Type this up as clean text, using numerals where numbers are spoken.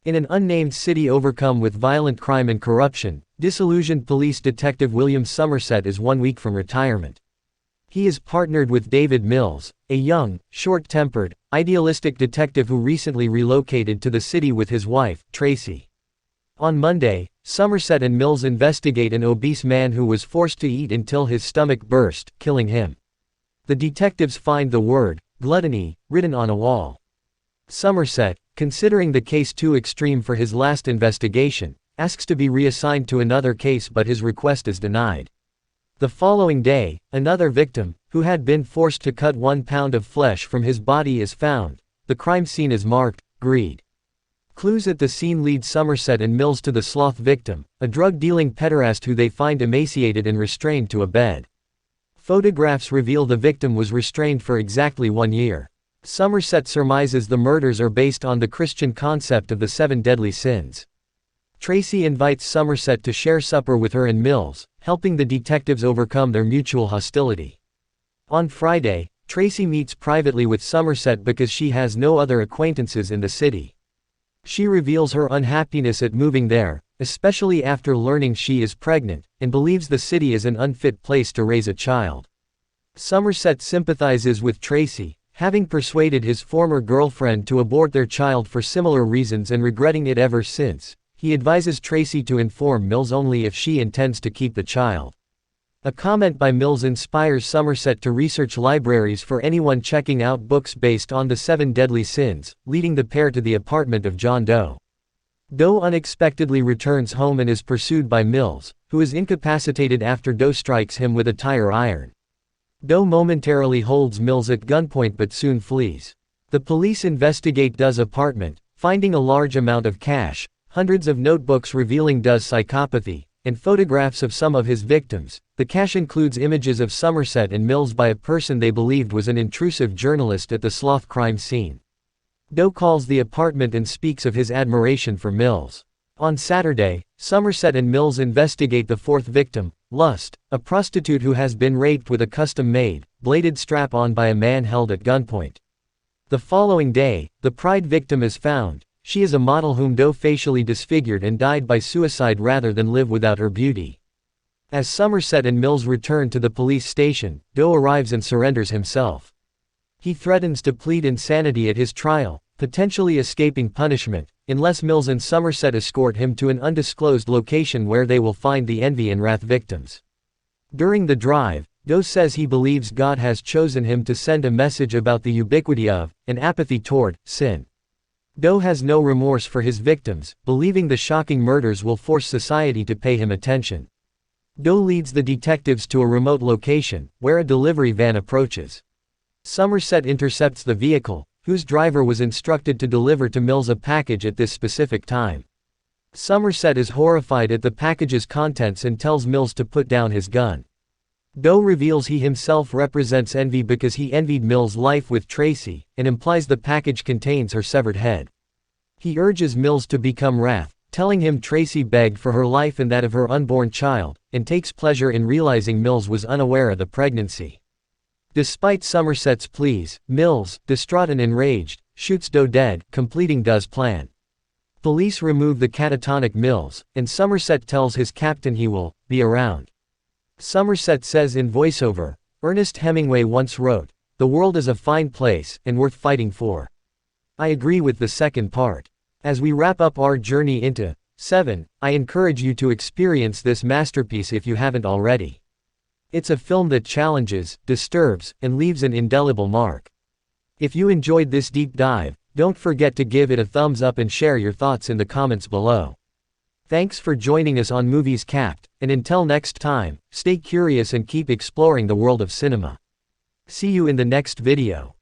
In an unnamed city overcome with violent crime and corruption, disillusioned police detective William Somerset is 1 week from retirement. He is partnered with David Mills, a young, short-tempered, idealistic detective who recently relocated to the city with his wife, Tracy. On Monday, Somerset and Mills investigate an obese man who was forced to eat until his stomach burst, killing him. The detectives find the word, gluttony, written on a wall. Somerset, considering the case too extreme for his last investigation, asks to be reassigned to another case, but his request is denied. The following day, another victim, who had been forced to cut 1 pound of flesh from his body, is found. The crime scene is marked, greed. Clues at the scene lead Somerset and Mills to the sloth victim, a drug-dealing pederast who they find emaciated and restrained to a bed. Photographs reveal the victim was restrained for exactly 1 year. Somerset surmises the murders are based on the Christian concept of the 7 deadly sins. Tracy invites Somerset to share supper with her and Mills, helping the detectives overcome their mutual hostility. On Friday, Tracy meets privately with Somerset because she has no other acquaintances in the city. She reveals her unhappiness at moving there, especially after learning she is pregnant, and believes the city is an unfit place to raise a child. Somerset sympathizes with Tracy, having persuaded his former girlfriend to abort their child for similar reasons and regretting it ever since. He advises Tracy to inform Mills only if she intends to keep the child. A comment by Mills inspires Somerset to research libraries for anyone checking out books based on the 7 deadly sins, leading the pair to the apartment of John Doe. Doe unexpectedly returns home and is pursued by Mills, who is incapacitated after Doe strikes him with a tire iron. Doe momentarily holds Mills at gunpoint but soon flees. The police investigate Doe's apartment, finding a large amount of cash, hundreds of notebooks revealing Doe's psychopathy, and photographs of some of his victims. The cache includes images of Somerset and Mills by a person they believed was an intrusive journalist at the sloth crime scene. Doe calls the apartment and speaks of his admiration for Mills. On Saturday, Somerset and Mills investigate the 4th victim, Lust, a prostitute who has been raped with a custom-made, bladed strap-on by a man held at gunpoint. The following day, the Pride victim is found. She is a model whom Doe facially disfigured and died by suicide rather than live without her beauty. As Somerset and Mills return to the police station, Doe arrives and surrenders himself. He threatens to plead insanity at his trial, potentially escaping punishment, unless Mills and Somerset escort him to an undisclosed location where they will find the Envy and Wrath victims. During the drive, Doe says he believes God has chosen him to send a message about the ubiquity of, and apathy toward, sin. Doe has no remorse for his victims, believing the shocking murders will force society to pay him attention. Doe leads the detectives to a remote location, where a delivery van approaches. Somerset intercepts the vehicle, whose driver was instructed to deliver to Mills a package at this specific time. Somerset is horrified at the package's contents and tells Mills to put down his gun. Doe reveals he himself represents envy because he envied Mills' life with Tracy, and implies the package contains her severed head. He urges Mills to become Wrath, telling him Tracy begged for her life and that of her unborn child, and takes pleasure in realizing Mills was unaware of the pregnancy. Despite Somerset's pleas, Mills, distraught and enraged, shoots Doe dead, completing Doe's plan. Police remove the catatonic Mills, and Somerset tells his captain he will be around. Somerset says in voiceover, Ernest Hemingway once wrote, "The world is a fine place, and worth fighting for." I agree with the second part. As we wrap up our journey into 7, I encourage you to experience this masterpiece if you haven't already. It's a film that challenges, disturbs, and leaves an indelible mark. If you enjoyed this deep dive, don't forget to give it a thumbs up and share your thoughts in the comments below. Thanks for joining us on Movies Capped, and until next time, stay curious and keep exploring the world of cinema. See you in the next video.